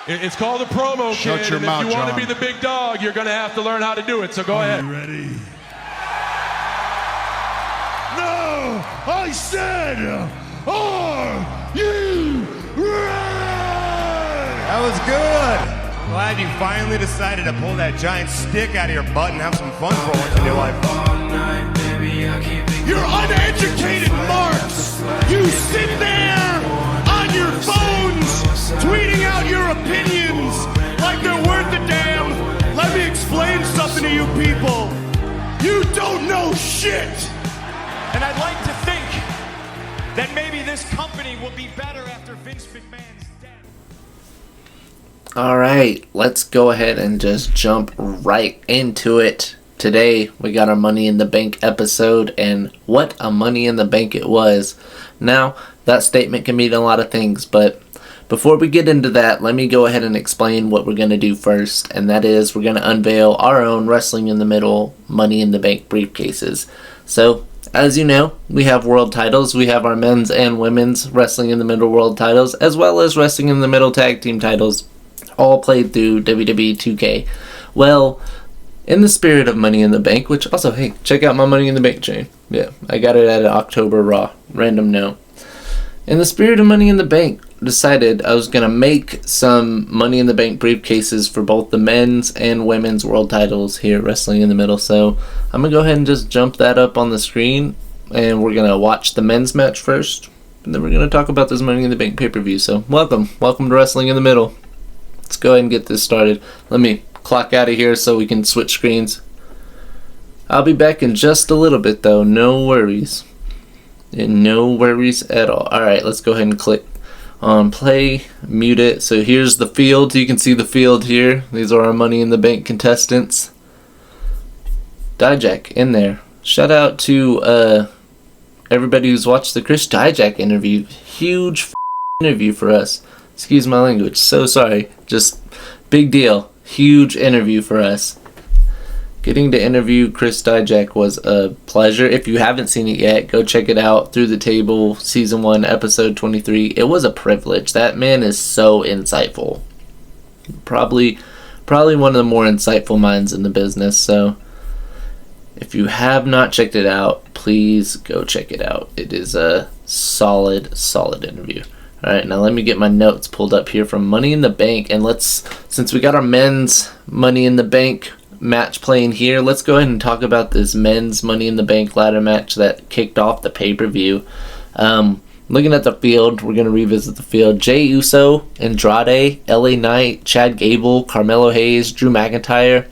It's called a promo, kid. Shut your and mouth, if you want to John. be the big dog, you're going to have to learn how to do it. So go ahead. You ready? No! I said, are you ready? That was good. Glad you finally decided to pull that giant stick out of your butt and have some fun for once in your life. You're uneducated marks! You sit there on your phones tweeting out your opinions like they're worth a damn. Let me explain something to you people. You don't know shit! And I'd like to think that maybe this company will be better after Vince McMahon's death. Alright, let's go ahead and just jump right into it. Today, we got our Money in the Bank episode, and what a Money in the Bank it was. Now, that statement can mean a lot of things, but before we get into that, let me go ahead and explain what we're going to do first, and that is we're going to unveil our own Wrestling in the Middle Money in the Bank briefcases. So, as you know, we have world titles. We have our men's and women's Wrestling in the Middle world titles, as well as Wrestling in the Middle tag team titles, all played through WWE 2K. Well, in the spirit of Money in the Bank, which also, hey, check out my Money in the Bank chain. Yeah, I got it at an October Raw. Random note. In the spirit of Money in the Bank, decided I was going to make some Money in the Bank briefcases for both the men's and women's world titles here at Wrestling in the Middle. So I'm going to go ahead and just jump that up on the screen, and we're going to watch the men's match first, and then we're going to talk about this Money in the Bank pay-per-view. So welcome to Wrestling in the Middle. Let's go ahead and get this started. Let me clock out of here so we can switch screens. I'll be back in just a little bit though, no worries. And no worries at all. Alright, let's go ahead and click on play, mute it. So here's the field. You can see the field here. These are our Money in the Bank contestants. Dijak in there. Shout out to everybody who's watched the Chris Dijak interview. Huge interview for us. Excuse my language. So sorry. Just big deal. Huge interview for us. Getting to interview Chris Dijak was a pleasure. If you haven't seen it yet, go check it out. Through the Table, Season 1, Episode 23. It was a privilege. That man is so insightful. Probably one of the more insightful minds in the business. So if you have not checked it out, please go check it out. It is a solid interview. Alright, now let me get my notes pulled up here from Money in the Bank, and since we got our men's Money in the Bank match playing here, let's go ahead and talk about this men's Money in the Bank ladder match that kicked off the pay-per-view. Looking at the field, we're going to revisit the field. Jey Uso, Andrade, LA Knight, Chad Gable, Carmelo Hayes, Drew McIntyre.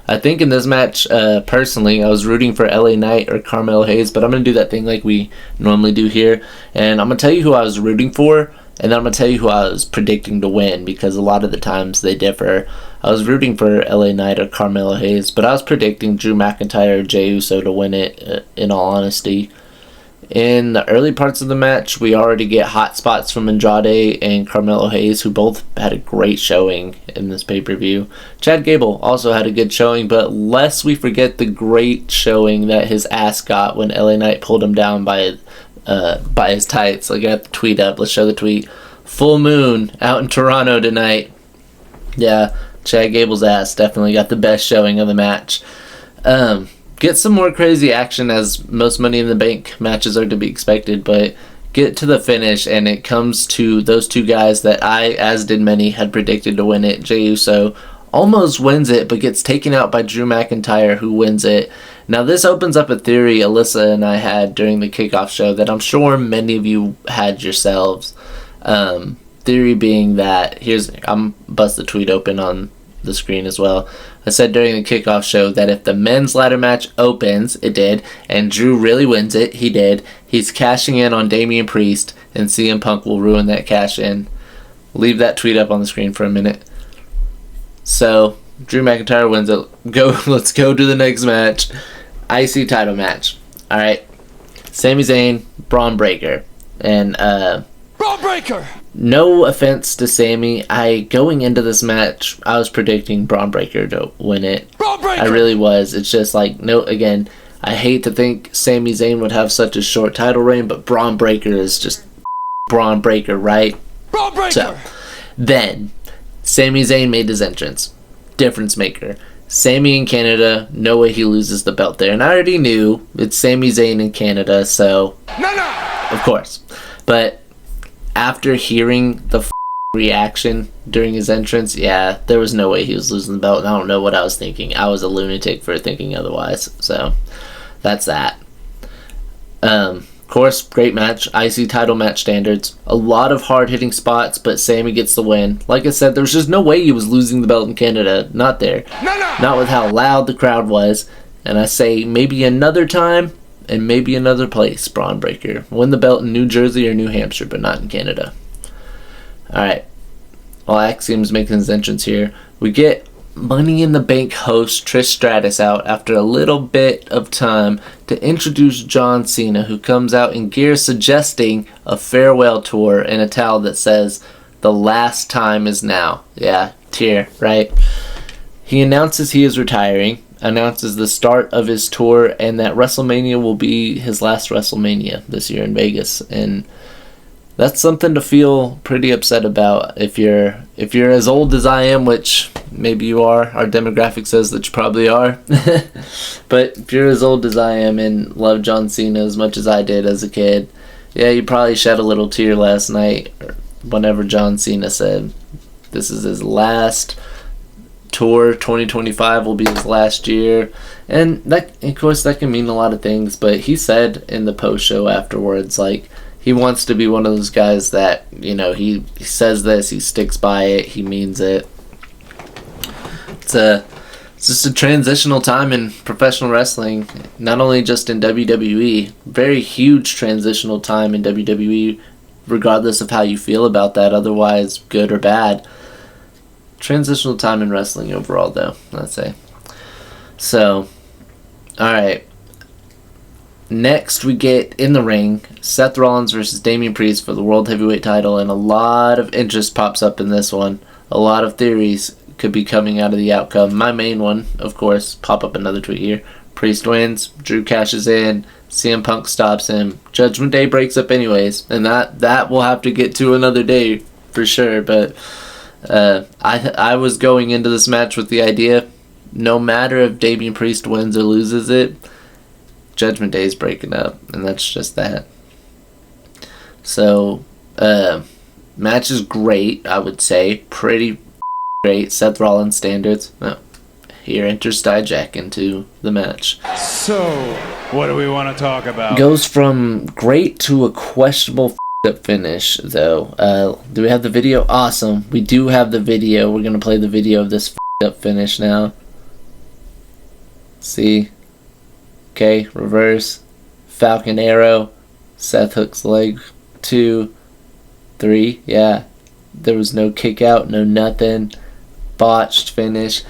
I think in this match, personally, I was rooting for LA Knight or Carmelo Hayes, but I'm going to do that thing like we normally do here. And I'm going to tell you who I was rooting for, and then I'm going to tell you who I was predicting to win, because a lot of the times they differ. I was rooting for LA Knight or Carmelo Hayes, but I was predicting Drew McIntyre or Jey Uso to win it, in all honesty. In the early parts of the match, we already get hot spots from Andrade and Carmelo Hayes, who both had a great showing in this pay-per-view. Chad Gable also had a good showing, but lest we forget the great showing that his ass got when LA Knight pulled him down by his tights. I got the tweet up. Let's show the tweet. Full moon out in Toronto tonight. Yeah, Chad Gable's ass definitely got the best showing of the match. Get some more crazy action, as most Money in the Bank matches are to be expected, but get to the finish, and it comes to those two guys that I, as did many, had predicted to win it. Jey Uso almost wins it, but gets taken out by Drew McIntyre, who wins it. Now, this opens up a theory Alyssa and I had during the kickoff show that I'm sure many of you had yourselves. Theory being that, I'm bust the tweet open on the screen as well. I said during the kickoff show that if the men's ladder match opens, it did, and Drew really wins it, he did, he's cashing in on Damian Priest, and CM Punk will ruin that cash in. Leave that tweet up on the screen for a minute. So, Drew McIntyre wins it. Let's go to the next match. IC title match. Alright. Sami Zayn, Braun Breaker. And, Braun Breaker! No offense to Sami. Going into this match, I was predicting Braun Breaker to win it. Braun Breaker! I really was. It's just like, no, again, I hate to think Sami Zayn would have such a short title reign, but Braun Breaker is just Braun Breaker, right? Braun Breaker! So, then, Sami Zayn made his entrance. Difference maker. Sami in Canada, no way he loses the belt there. And I already knew it's Sami Zayn in Canada, so of course. But after hearing the reaction during his entrance, yeah, there was no way he was losing the belt. And I don't know what I was thinking. I was a lunatic for thinking otherwise. So that's that. Of course, great match. IC title match standards. A lot of hard-hitting spots, but Sami gets the win. Like I said, there was just no way he was losing the belt in Canada. Not there. Not with how loud the crowd was. And I say maybe another time and maybe another place, Braun Breaker. Win the belt in New Jersey or New Hampshire, but not in Canada. Alright. While Axiom's making his entrance here, we get Money in the Bank host Trish Stratus out after a little bit of time to introduce John Cena, who comes out in gear suggesting a farewell tour and a towel that says, "The last time is now." Yeah, tear, right? He announces he is retiring, announces the start of his tour, and that WrestleMania will be his last WrestleMania this year in Vegas. And that's something to feel pretty upset about if you're as old as I am, which maybe you are. Our demographic says that you probably are. But if you're as old as I am and love John Cena as much as I did as a kid, yeah, you probably shed a little tear last night whenever John Cena said this is his last tour. 2025 will be his last year. And that, of course, that can mean a lot of things, but he said in the post show afterwards, like, he wants to be one of those guys that, you know, he says this, he sticks by it, he means it. It's just a transitional time in professional wrestling, not only just in WWE, very huge transitional time in WWE, regardless of how you feel about that, otherwise good or bad. Transitional time in wrestling overall, though, I'd say. So, alright. Next, we get in the ring, Seth Rollins versus Damian Priest for the World Heavyweight title, and a lot of interest pops up in this one. A lot of theories could be coming out of the outcome. My main one, of course, pop up another tweet here. Priest wins, Drew cashes in, CM Punk stops him, Judgment Day breaks up anyways, and that we'll have to get to another day for sure, but I was going into this match with the idea, no matter if Damian Priest wins or loses it, Judgment Day is breaking up, and that's just that. So, match is great, I would say. Pretty great. Seth Rollins standards. Oh, here enters Dijak into the match. So, what do we want to talk about? Goes from great to a questionable up finish, though. Do we have the video? Awesome. We do have the video. We're going to play the video of this up finish now. See? Okay, reverse, Falcon Arrow, Seth hooks leg, 2, 3, yeah. There was no kick out, no nothing. Botched finish.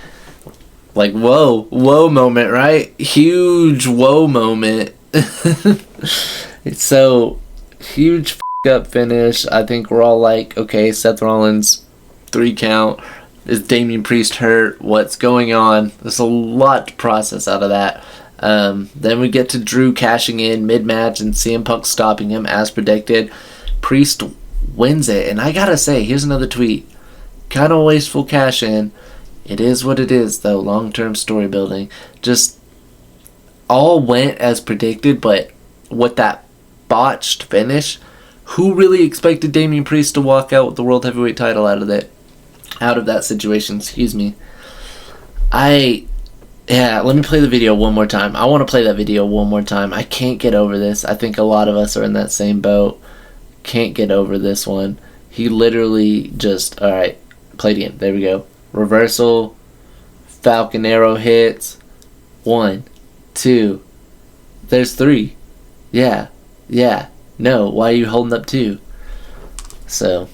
Like, whoa moment, right? Huge whoa moment. So, huge up finish. I think we're all like, okay, Seth Rollins, 3 count. Is Damian Priest hurt? What's going on? There's a lot to process out of that. Then we get to Drew cashing in mid-match and CM Punk stopping him as predicted. Priest wins it, and I gotta say, here's another tweet. Kind of wasteful cash in. It is what it is, though. Long-term story building. Just all went as predicted, but with that botched finish, who really expected Damian Priest to walk out with the World Heavyweight title out of that situation? Excuse me. Yeah, let me play the video one more time. I want to play that video one more time. I can't get over this. I think a lot of us are in that same boat. Can't get over this one. He literally just... Alright, play it again. There we go. Reversal. Falcon Arrow hits. 1, 2. There's 3. Yeah. No, why are you holding up 2? So,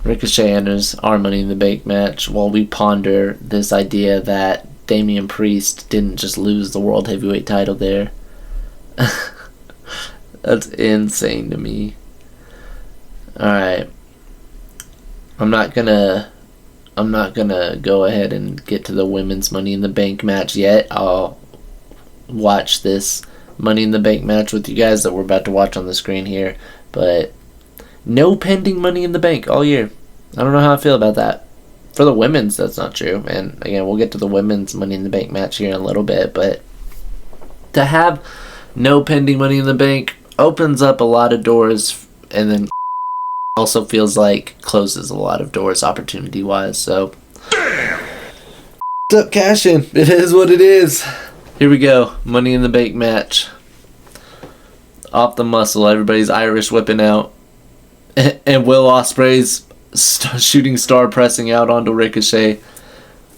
Ricochet enters our Money in the Bank match while we ponder this idea that Damian Priest didn't just lose the World Heavyweight title there. That's insane to me. Alright. I'm not gonna go ahead and get to the women's Money in the Bank match yet. I'll watch this Money in the Bank match with you guys that we're about to watch on the screen here. But no pending Money in the Bank all year. I don't know how I feel about that. For the women's, that's not true. And again, we'll get to the women's Money in the Bank match here in a little bit. But to have no pending Money in the Bank opens up a lot of doors, and then also feels like closes a lot of doors opportunity-wise. So, up cash in. It is what it is. Here we go. Money in the Bank match. Off the muscle. Everybody's Irish whipping out. And Will Ospreay's shooting star pressing out onto Ricochet.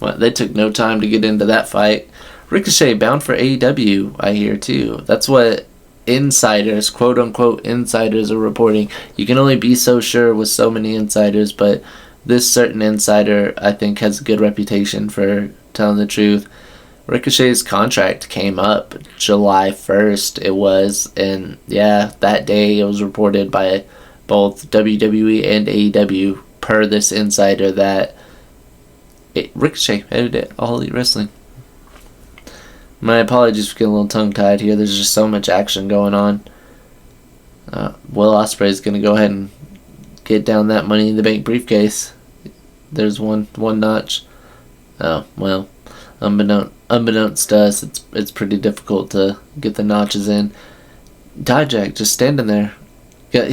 Well, they took no time to get into that fight. Ricochet bound for AEW, I hear too. That's what insiders, quote unquote insiders, are reporting. You can only be so sure with so many insiders, but this certain insider, I think, has a good reputation for telling the truth. Ricochet's contract came up July 1st, it was, and yeah, that day it was reported by both WWE and AEW, per this insider, that Ricochet headed to All Elite Wrestling. My apologies for getting a little tongue-tied here. There's just so much action going on. Will Ospreay is going to go ahead and get down that Money in the Bank briefcase. There's one notch. Oh, well, unbeknownst to us, it's pretty difficult to get the notches in. Dijak just standing there. Yeah,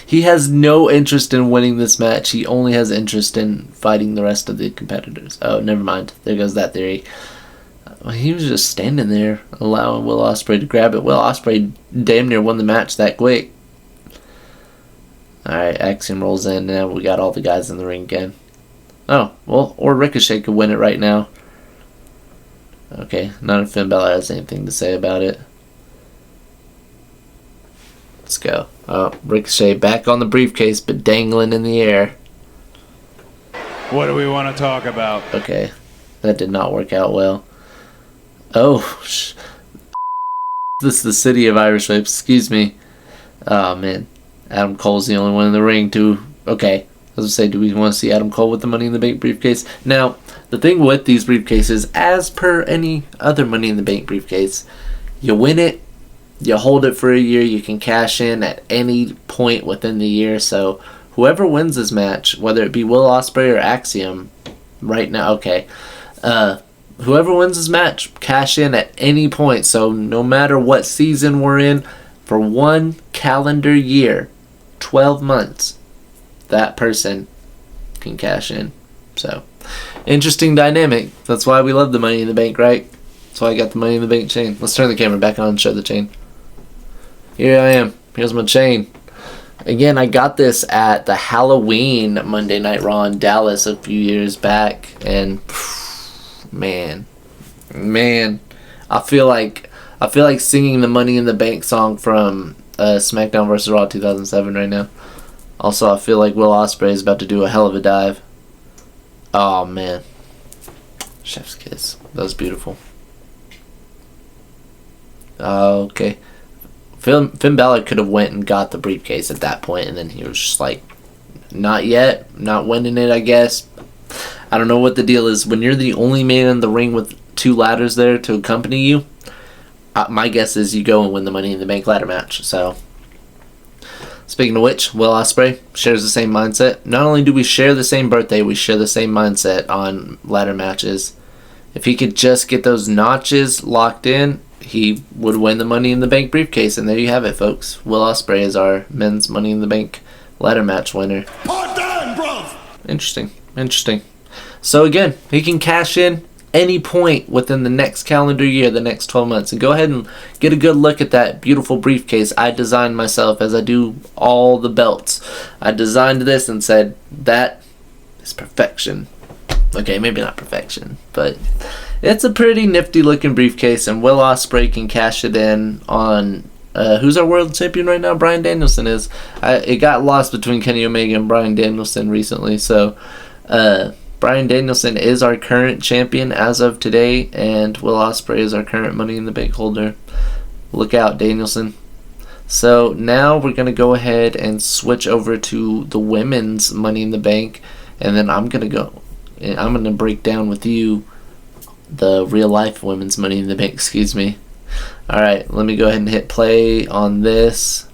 he has no interest in winning this match. He only has interest in fighting the rest of the competitors. Oh, never mind. There goes that theory. He was just standing there, allowing Will Ospreay to grab it. Will Ospreay damn near won the match that quick. Alright, Axiom rolls in. Now we got all the guys in the ring again. Oh, well, or Ricochet could win it right now. Okay, none of Finn Balor has anything to say about it. Let's go. Oh, Ricochet back on the briefcase, but dangling in the air. What do we want to talk about? Okay, that did not work out well. Oh, this is the city of Irish whips. Excuse me. Oh, man. Adam Cole's the only one in the ring, too. Okay. I was going to say, do we want to see Adam Cole with the Money in the Bank briefcase? Now, the thing with these briefcases, as per any other Money in the Bank briefcase, you win it, you hold it for a year, you can cash in at any point within the year. So, whoever wins this match, whether it be Will Ospreay or Axiom, right now, okay, whoever wins this match, cash in at any point. So no matter what season we're in, for 1 calendar year, 12 months, that person can cash in. So, interesting dynamic. That's why we love the Money in the Bank, right? That's why I got the Money in the Bank chain. Let's turn the camera back on and show the chain. Here I am. Here's my chain. Again, I got this at the Halloween Monday Night Raw in Dallas a few years back, and man, I feel like singing the Money in the Bank song from SmackDown vs. Raw 2007 right now. Also, I feel like Will Ospreay is about to do a hell of a dive. Oh man, chef's kiss. That was beautiful. Okay, Finn Balor could have went and got the briefcase at that point, and then he was just like, not yet, not winning it, I guess. I don't know what the deal is. When you're the only man in the ring with 2 ladders there to accompany you, my guess is you go and win the Money in the Bank ladder match. So, speaking of which, Will Ospreay shares the same mindset. Not only do we share the same birthday, we share the same mindset on ladder matches. If he could just get those notches locked in, he would win the Money in the Bank briefcase. And there you have it, folks. Will Ospreay is our men's Money in the Bank ladder match winner. Part done, bruv. Interesting. So again, he can cash in any point within the next calendar year, the next 12 months. And go ahead and get a good look at that beautiful briefcase I designed myself, as I do all the belts. I designed this and said, that is perfection. Okay, maybe not perfection, but it's a pretty nifty looking briefcase, and Will Ospreay can cash it in on who's our world champion right now? Bryan Danielson is. It got lost between Kenny Omega and Bryan Danielson recently, so Bryan Danielson is our current champion as of today, and Will Ospreay is our current Money in the Bank holder. Look out, Danielson. So now we're going to go ahead and switch over to the women's Money in the Bank, and then I'm going to break down with you the real life women's Money in the Bank, excuse me. Alright, let me go ahead and hit play on this.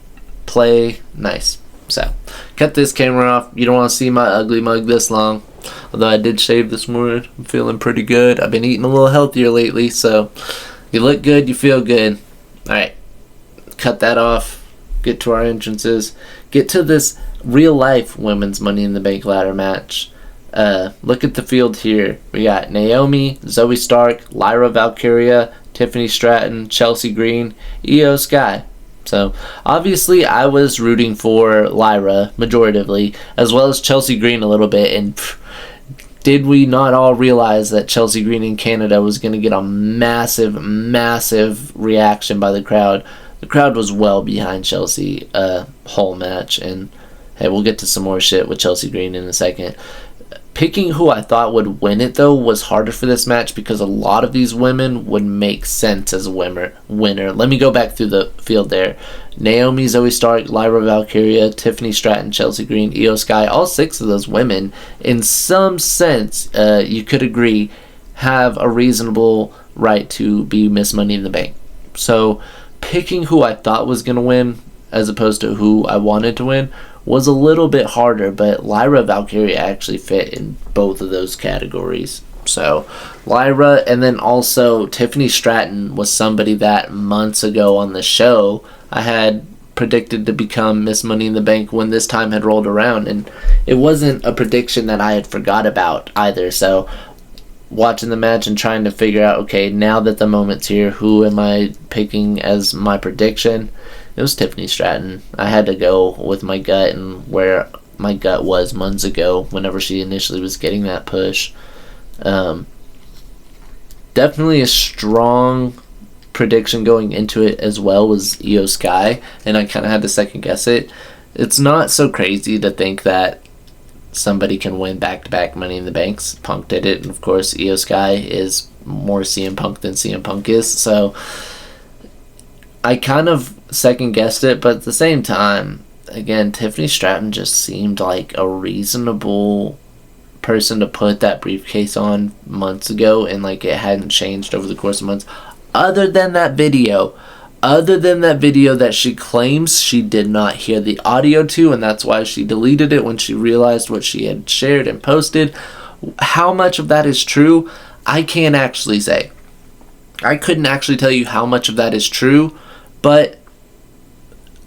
Play. Nice. So, cut this camera off. You don't want to see my ugly mug this long. Although I did shave this morning, I'm feeling pretty good. I've been eating a little healthier lately, so you look good, you feel good. Alright, cut that off, get to our entrances, get to this real life women's Money in the Bank ladder match. Look at the field here. We got Naomi, Zoe Stark, Lyra Valkyria, Tiffany Stratton, Chelsea Green, Io Sky. So obviously I was rooting for Lyra majoritively, as well as Chelsea Green a little bit, and did we not all realize that Chelsea Green in Canada was going to get a massive reaction by the crowd? The crowd was well behind Chelsea whole match, and hey, we'll get to some more shit with Chelsea Green in a second. Picking who I thought would win it, though, was harder for this match because a lot of these women would make sense as a winner. Let me go back through the field there. Naomi, Zoe Stark, Lyra Valkyria, Tiffany Stratton, Chelsea Green, Io Sky, all 6 of those women, in some sense, you could agree, have a reasonable right to be Miss Money in the Bank. So picking who I thought was going to win as opposed to who I wanted to win was a little bit harder, but Lyra Valkyria actually fit in both of those categories. So Lyra, and then also Tiffany Stratton was somebody that months ago on the show I had predicted to become Miss Money in the Bank when this time had rolled around, and it wasn't a prediction that I had forgot about either. So watching the match and trying to figure out, okay, now that the moment's here, who am I picking as my prediction? It was Tiffany Stratton. I had to go with my gut and where my gut was months ago whenever she initially was getting that push. Definitely a strong prediction going into it as well was Io Sky, and I kind of had to second guess it. It's not so crazy to think that somebody can win back-to-back Money in the Banks. Punk did it, and of course Io Sky is more CM Punk than CM Punk is, so I kind of second guessed it, but at the same time, again, Tiffany Stratton just seemed like a reasonable person to put that briefcase on months ago, and like it hadn't changed over the course of months, other than that video that she claims she did not hear the audio to, and that's why she deleted it when she realized what she had shared and posted. How much of that is true, I can't actually say. I couldn't actually tell you how much of that is true, but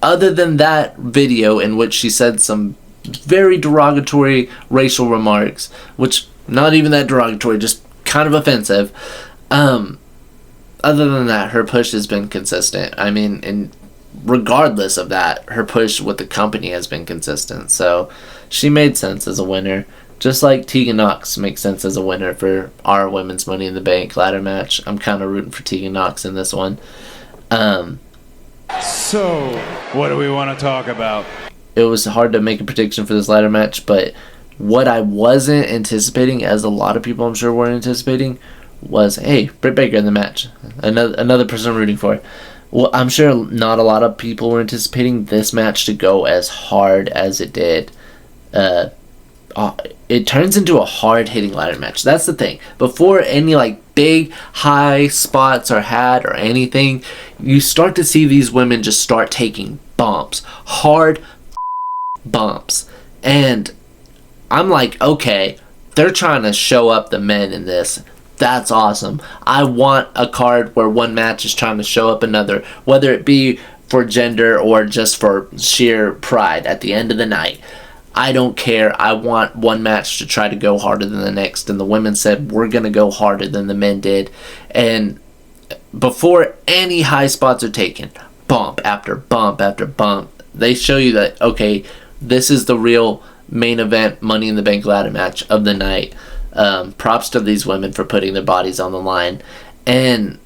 other than that video in which she said some very derogatory racial remarks, which not even that derogatory, just kind of offensive, other than that, her push has been consistent. I mean, and regardless of that, her push with the company has been consistent. So she made sense as a winner. Just like Tegan Nox makes sense as a winner for our women's Money in the Bank ladder match. I'm kind of rooting for Tegan Nox in this one. So, what do we want to talk about? It was hard to make a prediction for this ladder match, but what I wasn't anticipating, as a lot of people I'm sure were anticipating, was, hey, Britt Baker in the match. Another person I'm rooting for. Well, I'm sure not a lot of people were anticipating this match to go as hard as it did. It turns into a hard-hitting ladder match. That's the thing. Before any big high spots are had or anything, you start to see these women just start taking bumps. Hard bumps. And I'm like, okay, they're trying to show up the men in this. That's awesome. I want a card where one match is trying to show up another, whether it be for gender or just for sheer pride at the end of the night. I don't care. I want one match to try to go harder than the next. And the women said, we're going to go harder than the men did. And before any high spots are taken, bump after bump after bump, they show you that, okay, this is the real main event Money in the Bank ladder match of the night. Props to these women for putting their bodies on the line. And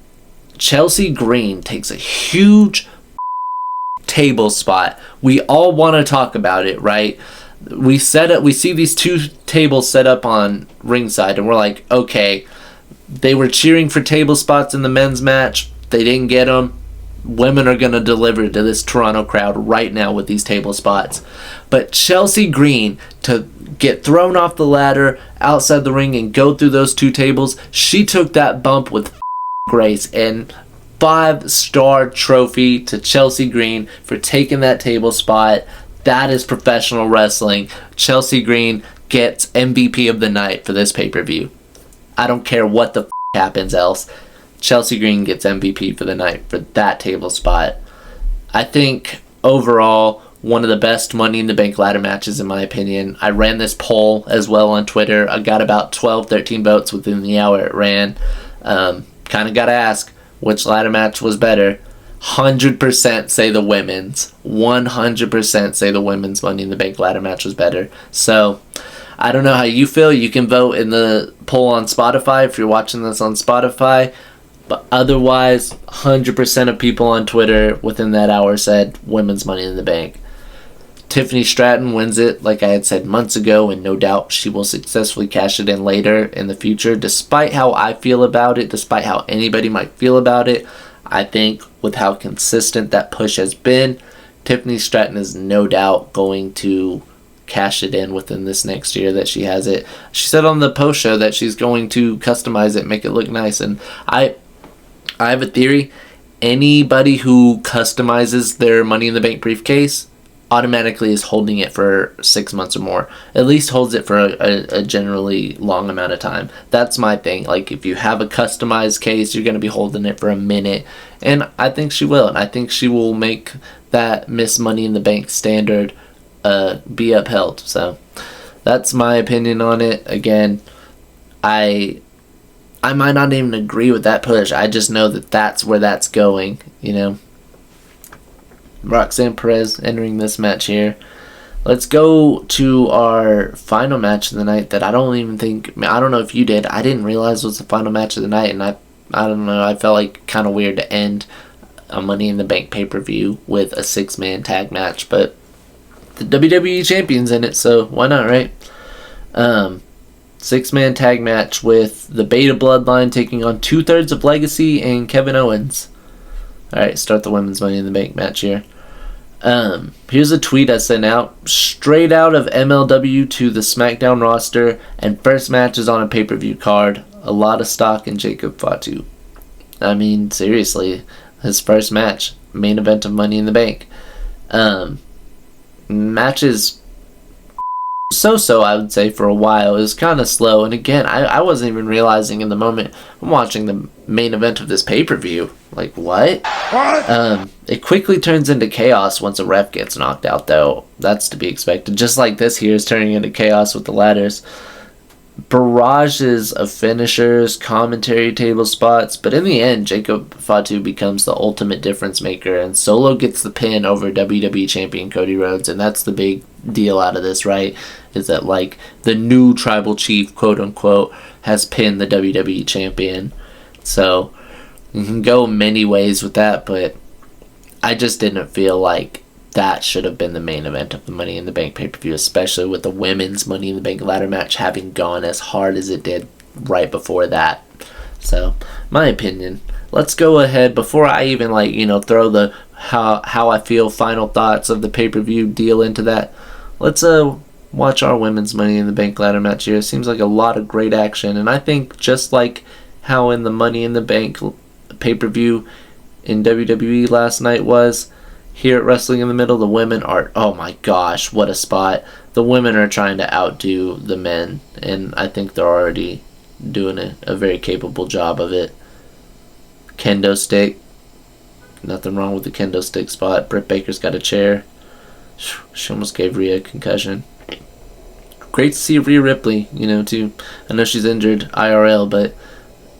Chelsea Green takes a huge table spot. We all want to talk about it, right? We see these two tables set up on ringside, and we're like, okay, they were cheering for table spots in the men's match. They didn't get them. Women are going to deliver to this Toronto crowd right now with these table spots. But Chelsea Green, to get thrown off the ladder outside the ring and go through those two tables, she took that bump with grace. And 5-star trophy to Chelsea Green for taking that table spot. That is professional wrestling. Chelsea Green, gets MVP of the night for this pay-per-view. I don't care what the happens else. Chelsea Green gets MVP for the night for that table spot. I think overall, one of the best Money in the Bank ladder matches in my opinion. I ran this poll as well on Twitter. I got about 12, 13 votes within the hour it ran. Kind of got to ask, which ladder match was better? 100% say the women's. 100% say the women's Money in the Bank ladder match was better. So, I don't know how you feel. You can vote in the poll on Spotify if you're watching this on Spotify. But otherwise, 100% of people on Twitter within that hour said women's Money in the Bank. Tiffany Stratton wins it, like I had said months ago, and no doubt she will successfully cash it in later in the future. Despite how I feel about it, despite how anybody might feel about it, I think with how consistent that push has been, Tiffany Stratton is no doubt going to cash it in within this next year that she has it. She said on the post show that she's going to customize it, make it look nice, and I have a theory. Anybody who customizes their Money in the Bank briefcase automatically is holding it for 6 months or more. At least holds it for a generally long amount of time. That's my thing. Like, if you have a customized case, you're going to be holding it for a minute. And I think she will. And I think she will make that Miss Money in the Bank standard be upheld. So, that's my opinion on it. Again, I might not even agree with that push. I just know that that's where that's going, you know. Roxanne Perez entering this match here. Let's go to our final match of the night that I don't know if you did. I didn't realize was the final match of the night, and I don't know, I felt like kind of weird to end a Money in the Bank pay-per-view with a 6-man tag match, but the WWE Champion's in it, so why not, right? 6-man tag match with the Beta Bloodline taking on 2/3 of Legacy and Kevin Owens. Alright, start the women's Money in the Bank match here. Here's a tweet I sent out. Straight out of MLW to the SmackDown roster, and first match is on a pay-per-view card. A lot of stock in Jacob Fatu. I mean, seriously, his first match. Main event of Money in the Bank. Matches so-so, I would say, for a while. It was kind of slow, and again, I wasn't even realizing in the moment I'm watching the main event of this pay-per-view. Like, what? It quickly turns into chaos once a ref gets knocked out, though. That's to be expected. Just like this here is turning into chaos with the ladders. Barrages of finishers, commentary table spots, but in the end, Jacob Fatu becomes the ultimate difference maker, and Solo gets the pin over WWE Champion Cody Rhodes, and that's the big deal out of this, right? Is that, like, the new tribal chief, quote-unquote, has pinned the WWE Champion. So, you can go many ways with that, but I just didn't feel like that should have been the main event of the Money in the Bank pay-per-view, especially with the women's Money in the Bank ladder match having gone as hard as it did right before that. So, my opinion. Let's go ahead, before I even, like, you know, throw the how I feel final thoughts of the pay-per-view deal into that, let's watch our women's Money in the Bank ladder match here. It seems like a lot of great action, and I think just like how in the Money in the Bank pay-per-view in WWE last night was, here at Wrestling in the Middle, the women are, oh my gosh, what a spot. The women are trying to outdo the men, and I think they're already doing a very capable job of it. Kendo stick. Nothing wrong with the kendo stick spot. Britt Baker's got a chair. She almost gave Rhea a concussion. Great to see Rhea Ripley, you know, too. I know she's injured IRL, but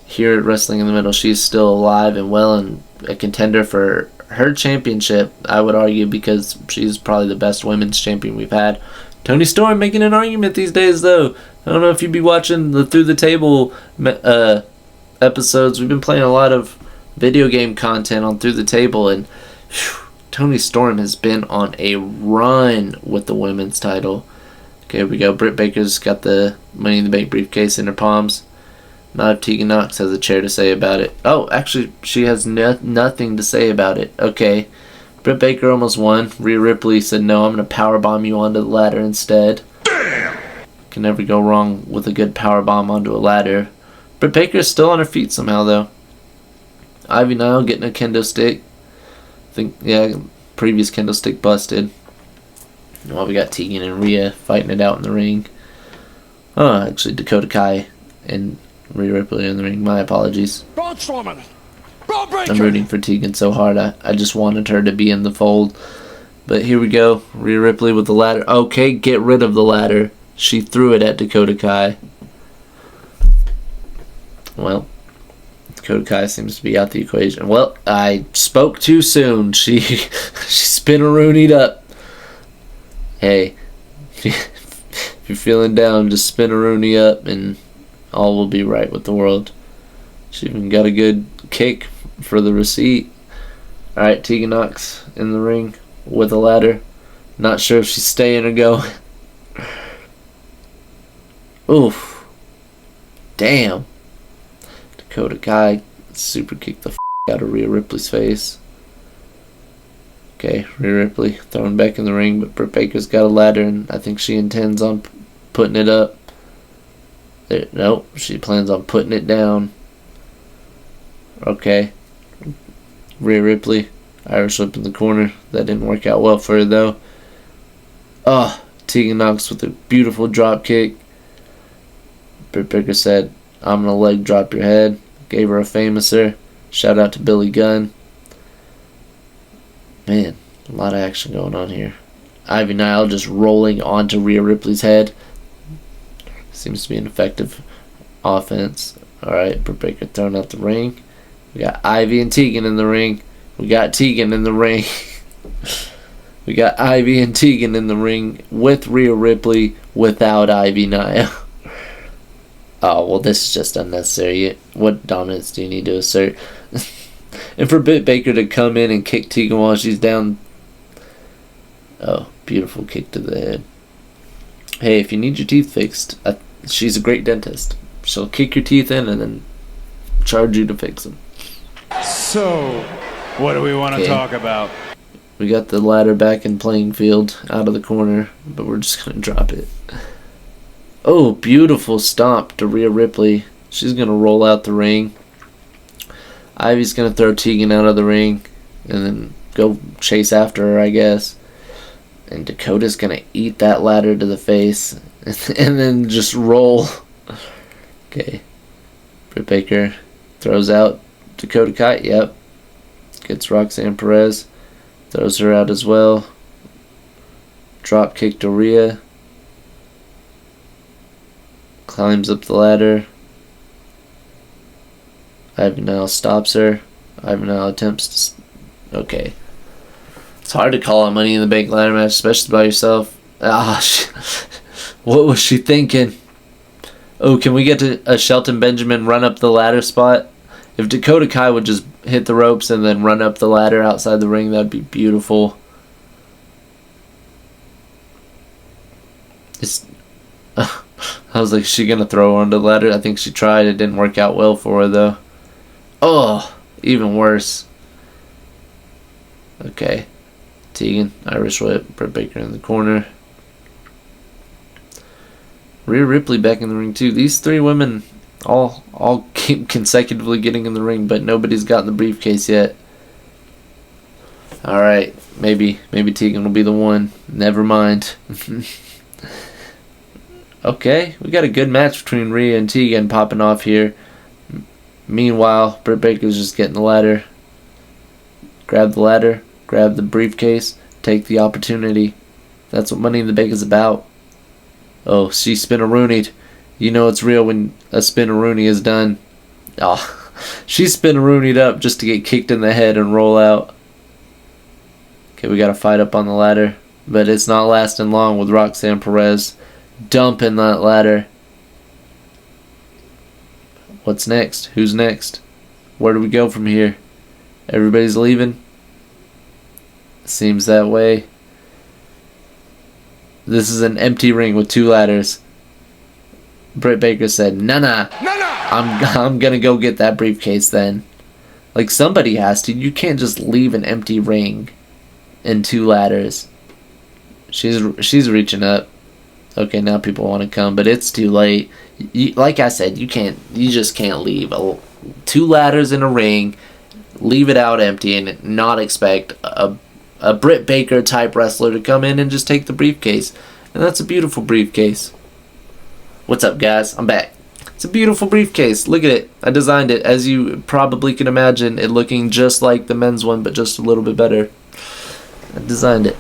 here at Wrestling in the Middle, she's still alive and well and a contender for her championship, I would argue, because she's probably the best women's champion we've had. Toni Storm making an argument these days, though. I don't know if you'd be watching the Through the Table episodes. We've been playing a lot of video game content on Through the Table, and Toni Storm has been on a run with the women's title. Okay, here we go. Britt Baker's got the Money in the Bank briefcase in her palms. Not if Tegan Knox has a chair to say about it. Oh, actually, she has nothing to say about it. Okay. Britt Baker almost won. Rhea Ripley said, no, I'm going to powerbomb you onto the ladder instead. Damn! Can never go wrong with a good powerbomb onto a ladder. Britt Baker's still on her feet somehow, though. Ivy Nile getting a kendo stick. I think, yeah, previous kendo stick busted. Well, we got Tegan and Rhea fighting it out in the ring. Oh, actually, Dakota Kai and Rhea Ripley in the ring. My apologies. Braun Strowman. Braun Breaker. I'm rooting for Tegan so hard. I just wanted her to be in the fold. But here we go. Rhea Ripley with the ladder. Okay, get rid of the ladder. She threw it at Dakota Kai. Well, Dakota Kai seems to be out the equation. Well, I spoke too soon. She spin-a-roonied up. Hey, if you're feeling down, just spin-a-rooney up and all will be right with the world. She even got a good kick for the receipt. Alright, Tegan Knox in the ring with a ladder. Not sure if she's staying or going. Oof. Damn. Dakota Kai super kicked the out of Rhea Ripley's face. Okay, Rhea Ripley thrown back in the ring, but Britt Baker's got a ladder, and I think she intends on putting it up. There, nope, she plans on putting it down. Okay. Rhea Ripley, Irish whip in the corner. That didn't work out well for her, though. Oh, Tegan Knox with a beautiful drop kick. Britt Baker said, "I'm gonna leg drop your head." Gave her a famouser. Shout out to Billy Gunn. Man, a lot of action going on here. Ivy Nile just rolling onto Rhea Ripley's head. Seems to be an effective offense. Alright, Britt Baker thrown out the ring. We got Ivy and Tegan in the ring. We got Tegan in the ring. We got Ivy and Tegan in the ring with Rhea Ripley without Ivy Nile. Oh, well, this is just unnecessary. What dominance do you need to assert? And for Britt Baker to come in and kick Tegan while she's down. Oh, beautiful kick to the head. Hey, if you need your teeth fixed, she's a great dentist. She'll kick your teeth in and then charge you to fix them. So, what do we want to talk about? We got the ladder back in playing field out of the corner, but we're just going to drop it. Oh, beautiful stomp to Rhea Ripley. She's going to roll out the ring. Ivy's going to throw Tegan out of the ring and then go chase after her, I guess. And Dakota's going to eat that ladder to the face and then just roll. Okay. Britt Baker throws out Dakota Kai. Yep. Gets Roxanne Perez. Throws her out as well. Drop kick to Rhea. Climbs up the ladder. Ivy Nile stops her. Ivy Nile attempts to... Okay. It's hard to call a Money in the Bank ladder match, especially by yourself. What was she thinking? Oh, can we get to a Shelton Benjamin run up the ladder spot? If Dakota Kai would just hit the ropes and then run up the ladder outside the ring, that'd be beautiful. I was like, is she gonna throw her on the ladder? I think she tried. It didn't work out well for her, though. Oh, even worse. Okay. Tegan, Irish whip, Britt Baker in the corner. Rhea Ripley back in the ring, too. These three women all keep consecutively getting in the ring, but nobody's gotten the briefcase yet. Alright, maybe Tegan will be the one. Never mind. Okay, we got a good match between Rhea and Tegan popping off here. Meanwhile, Britt Baker's just getting the ladder. Grab the ladder, grab the briefcase, take the opportunity. That's what Money in the Bank is about. Oh, she spin-a-roonied. You know it's real when a spin-a-rooney is done. Oh, she spin-a-roonied up just to get kicked in the head and roll out. Okay, we got to fight up on the ladder. But it's not lasting long with Roxanne Perez dumping that ladder. What's next? Who's next? Where do we go from here? Everybody's leaving? Seems that way. This is an empty ring with two ladders. Britt Baker said, Nah. I'm gonna go get that briefcase then. Like, somebody has to. You can't just leave an empty ring and two ladders. She's reaching up. Okay, now people want to come, but it's too late. Like I said, you just can't leave two ladders in a ring, leave it out empty, and not expect a Britt Baker type wrestler to come in and just take the briefcase. And that's a beautiful briefcase. What's up, guys? I'm back. It's a beautiful briefcase. Look at it. I designed it, as you probably can imagine, it looking just like the men's one, but just a little bit better. I designed it.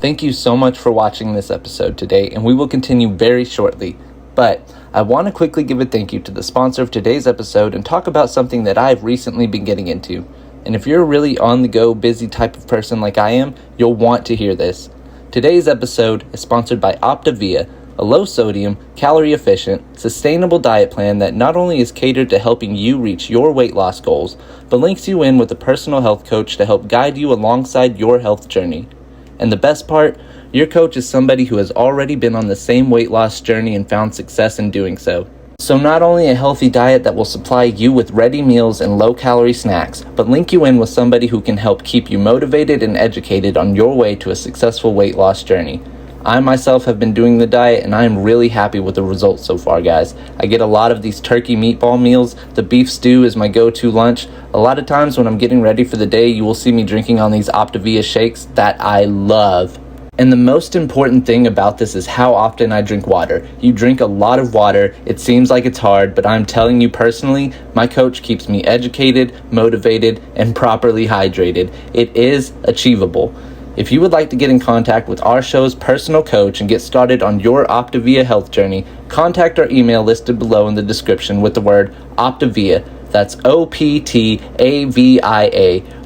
Thank you so much for watching this episode today, and we will continue very shortly. But I want to quickly give a thank you to the sponsor of today's episode and talk about something that I've recently been getting into. And if you're a really on-the-go, busy type of person like I am, you'll want to hear this. Today's episode is sponsored by Optavia, a low-sodium, calorie-efficient, sustainable diet plan that not only is catered to helping you reach your weight loss goals, but links you in with a personal health coach to help guide you alongside your health journey. And the best part, your coach is somebody who has already been on the same weight loss journey and found success in doing so. So not only a healthy diet that will supply you with ready meals and low-calorie snacks, but link you in with somebody who can help keep you motivated and educated on your way to a successful weight loss journey. I myself have been doing the diet, and I am really happy with the results so far, guys. I get a lot of these turkey meatball meals. The beef stew is my go-to lunch. A lot of times when I'm getting ready for the day, you will see me drinking on these Optavia shakes that I love. And the most important thing about this is how often I drink water. You drink a lot of water. It seems like it's hard, but I'm telling you personally, my coach keeps me educated, motivated, and properly hydrated. It is achievable. If you would like to get in contact with our show's personal coach and get started on your Optavia health journey, contact our email listed below in the description with the word Optavia. That's OPTAVIA.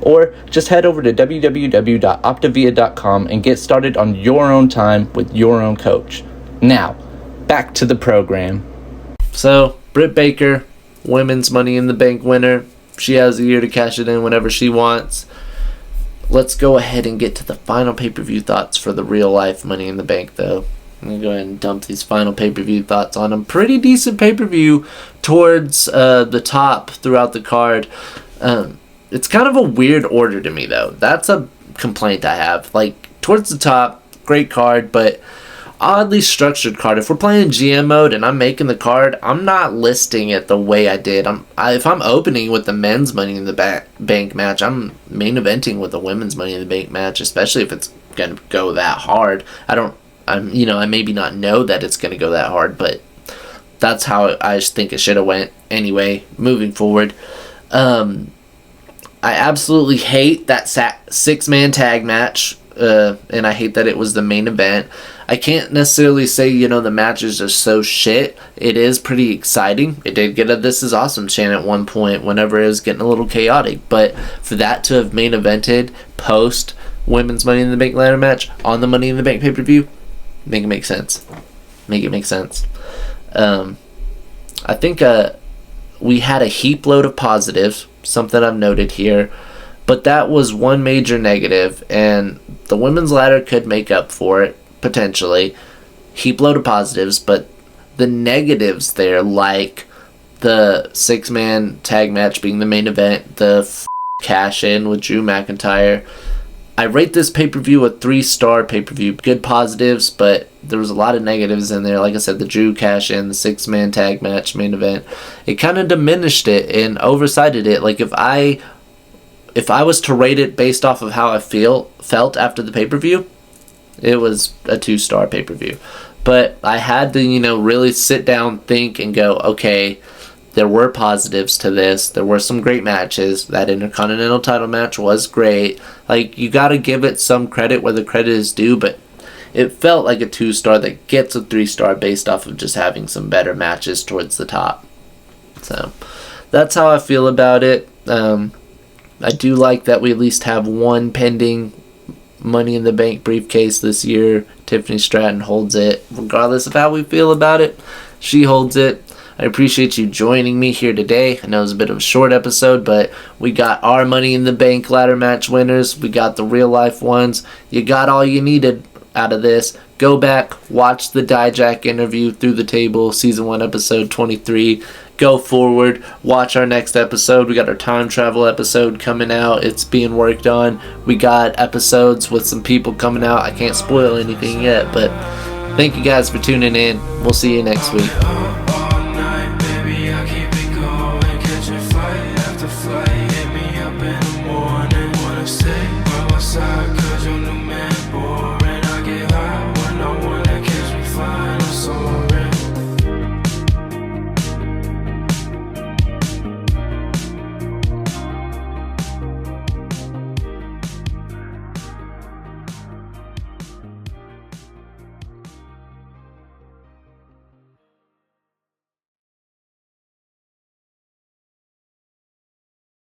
Or just head over to www.optavia.com and get started on your own time with your own coach. Now, back to the program. So, Britt Baker, women's Money in the Bank winner. She has a year to cash it in whenever she wants. Let's go ahead and get to the final pay-per-view thoughts for the real-life Money in the Bank, though. I'm going to go ahead and dump these final pay-per-view thoughts on them. Pretty decent pay-per-view towards the top throughout the card. It's kind of a weird order to me, though. That's a complaint I have. Like, towards the top, great card, but oddly structured card. If we're playing GM mode and I'm making the card, I'm not listing it the way I did. If I'm opening with the men's Money in the Bank match, I'm main eventing with the women's Money in the Bank match, especially if it's going to go that hard. I maybe not know that it's going to go that hard, but that's how I just think it should have went. Anyway, moving forward, I absolutely hate that six-man tag match, and I hate that it was the main event. I can't necessarily say, the matches are so shit. It is pretty exciting. It did get a This Is Awesome chant at one point whenever it was getting a little chaotic, but for that to have main evented post women's Money in the Bank ladder match on the Money in the Bank pay-per-view, make it make sense. Make it make sense. I think we had a heap load of positives, something I've noted here, but that was one major negative, and the women's ladder could make up for it, potentially. Heap load of positives, but the negatives there, like the six-man tag match being the main event, the cash-in with Drew McIntyre, I rate this pay-per-view a 3-star pay-per-view. Good positives, but there was a lot of negatives in there. Like I said, the Drew cash-in, the six-man tag match main event, it kind of diminished it and oversighted it. Like if I was to rate it based off of how I felt after the pay-per-view, it was a 2-star pay-per-view. But I had to, really sit down, think, and go, okay, there were positives to this. There were some great matches. That Intercontinental title match was great. Like, you got to give it some credit where the credit is due, but it felt like a 2-star that gets a 3-star based off of just having some better matches towards the top. So, that's how I feel about it. I do like that we at least have one pending Money in the Bank briefcase this year. Tiffany Stratton holds it. Regardless of how we feel about it, she holds it. I appreciate you joining me here today. I know it was a bit of a short episode, but we got our Money in the Bank ladder match winners. We got the real life ones. You got all you needed out of this. Go back, watch the Dijak interview Through the Table, Season 1, Episode 23. Go forward, watch our next episode. We got our time travel episode coming out. It's being worked on. We got episodes with some people coming out. I can't spoil anything yet, but thank you guys for tuning in. We'll see you next week.